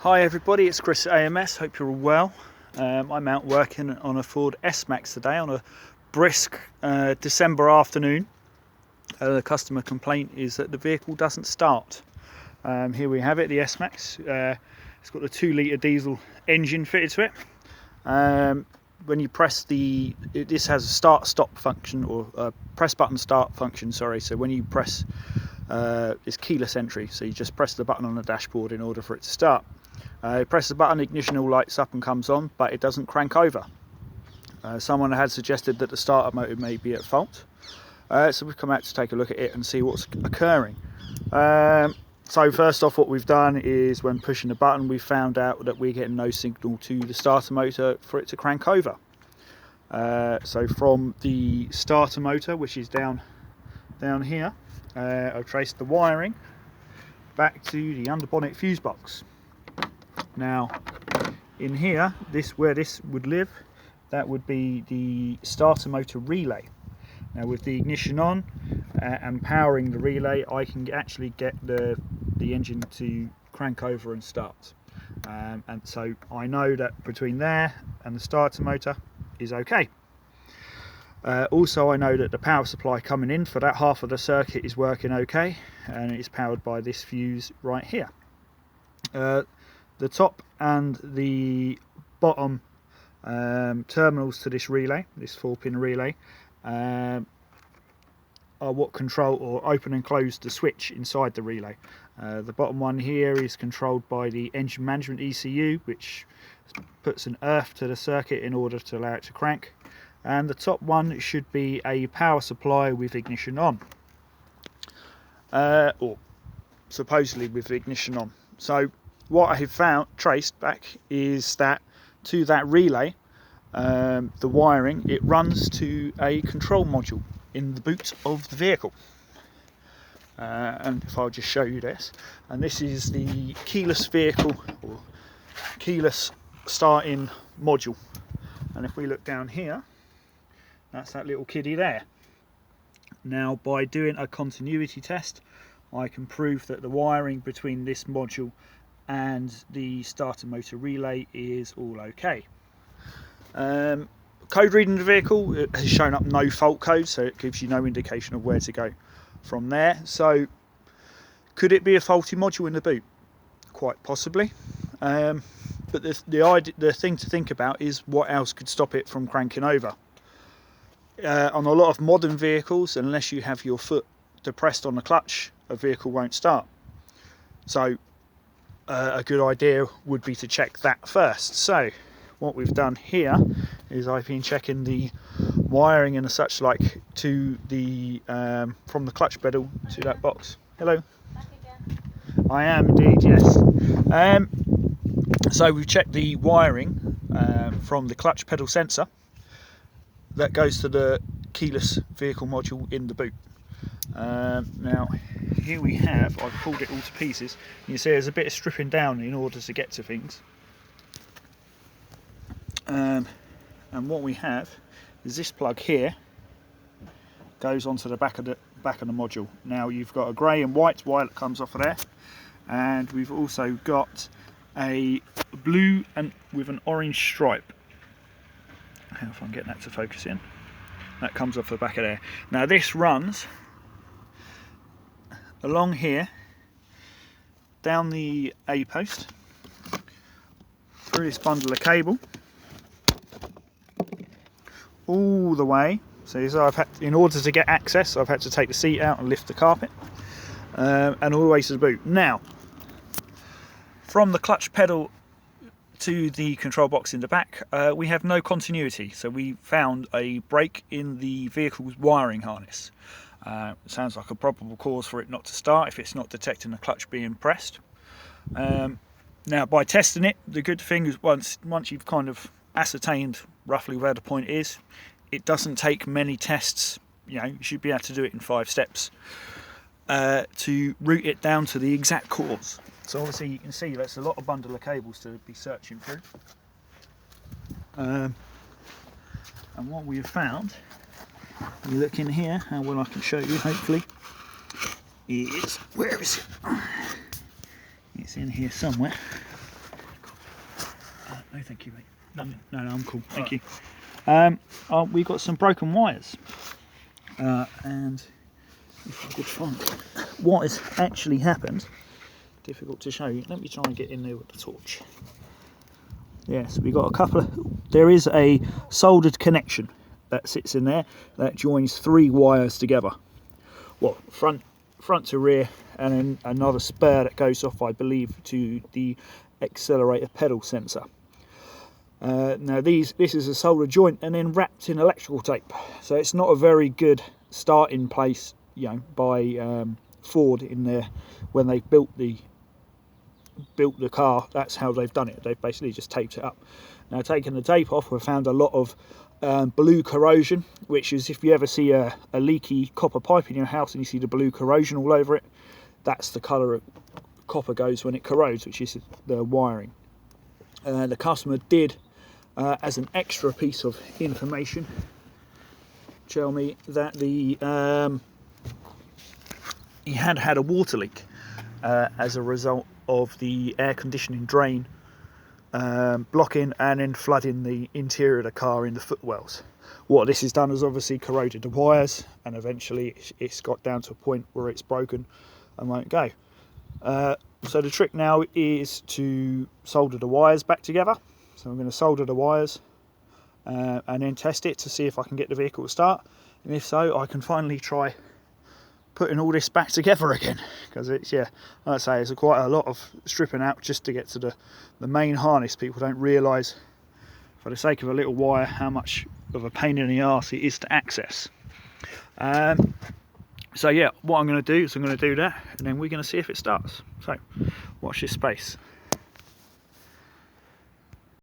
Hi everybody, it's Chris at AMS, hope you're all well. I'm out working on a Ford smax today on a brisk December afternoon. The customer complaint is that the vehicle doesn't start. Here we have it, the smax. It's got a 2 litre diesel engine fitted to it. When you press this has a start-stop function, or a press button start function, sorry. So when you press, it's keyless entry, so you just press the button on the dashboard in order for it to start. You press the button, ignition all lights up and comes on, but it doesn't crank over. Someone had suggested that the starter motor may be at fault. So we've come out to take a look at it and see what's occurring. So first off, what we've done is when pushing the button, we found out that we're getting no signal to the starter motor for it to crank over. So from the starter motor, which is down here, I've traced the wiring back to the underbonnet fuse box. Now in here, where this would live, that would be the starter motor relay. Now with the ignition on and powering the relay, I can actually get the engine to crank over and start. And so I know that between there and the starter motor is okay. Also I know that the power supply coming in for that half of the circuit is working okay, and it's powered by this fuse right here. The top and the bottom terminals to this relay, this 4-pin relay, are what control or open and close the switch inside the relay. The bottom one here is controlled by the engine management ECU, which puts an earth to the circuit in order to allow it to crank. And the top one should be a power supply with ignition on, or supposedly with ignition on. So what I have traced back is that to that relay, the wiring, it runs to a control module in the boot of the vehicle. And if I'll just show you this, and this is the keyless vehicle or keyless starting module. And if we look down here, that's that little kiddie there. Now by doing a continuity test, I can prove that the wiring between this module and the starter motor relay is all okay. Code reading the vehicle, it has shown up no fault code, so it gives you no indication of where to go from there. So could it be a faulty module in the boot? Quite possibly. But the thing to think about is what else could stop it from cranking over. On a lot of modern vehicles, unless you have your foot depressed on the clutch, a vehicle won't start. So a good idea would be to check that first. So what we've done here is I've been checking the wiring and such like to the from the clutch pedal to that box. Hello. Back again. I am indeed, yes. So we've checked the wiring from the clutch pedal sensor that goes to the keyless vehicle module in the boot. Now here we have, I've pulled it all to pieces. You can see there's a bit of stripping down in order to get to things. And what we have is this plug here goes onto the back of the module. Now you've got a grey and white wire that comes off of there, and we've also got a blue and with an orange stripe. How if I can get that to focus in. That comes off the back of there. Now this runs along here, down the A post, through this bundle of cable, all the way. So in order to get access, I've had to take the seat out and lift the carpet, and all the way to the boot. Now, from the clutch pedal to the control box in the back, we have no continuity. So we found a break in the vehicle's wiring harness. Sounds like a probable cause for it not to start if it's not detecting the clutch being pressed. Now by testing it, the good thing is once you've kind of ascertained roughly where the point is, it doesn't take many tests. You should be able to do it in 5 steps to route it down to the exact cause. So obviously you can see that's a lot of bundle of cables to be searching through. And what we have found, you look in here, how well I can show you hopefully, is, where is it? It's in here somewhere. No, thank you, mate. Nothing. No, I'm cool. Thank Right. you. We've got some broken wires, and if I could find what has actually happened, difficult to show you. Let me try and get in there with the torch. Yes, we've got a couple of. There is a soldered connection that sits in there that joins 3 wires together. Well, front to rear, and then another spur that goes off, I believe, to the accelerator pedal sensor. Now this is a solder joint and then wrapped in electrical tape, so it's not a very good starting place, you know, by Ford in there when they built the car. That's how they've done it. They've basically just taped it up. Now, taking the tape off, we've found a lot of blue corrosion, which is, if you ever see a leaky copper pipe in your house and you see the blue corrosion all over it, that's the colour copper goes when it corrodes, which is the wiring. The customer did, as an extra piece of information, tell me that he had a water leak as a result of the air conditioning drain blocking and then flooding the interior of the car in the footwells. What this has done is obviously corroded the wires, and eventually it's got down to a point where it's broken and won't go. So the trick now is to solder the wires back together. So I'm going to solder the wires and then test it to see if I can get the vehicle to start, and if so, I can finally try putting all this back together again, because it's, yeah, like I say, it's quite a lot of stripping out just to get to the main harness. People don't realise, for the sake of a little wire, how much of a pain in the arse it is to access. So yeah, what I'm going to do is I'm going to do that, and then we're going to see if it starts. So watch this space.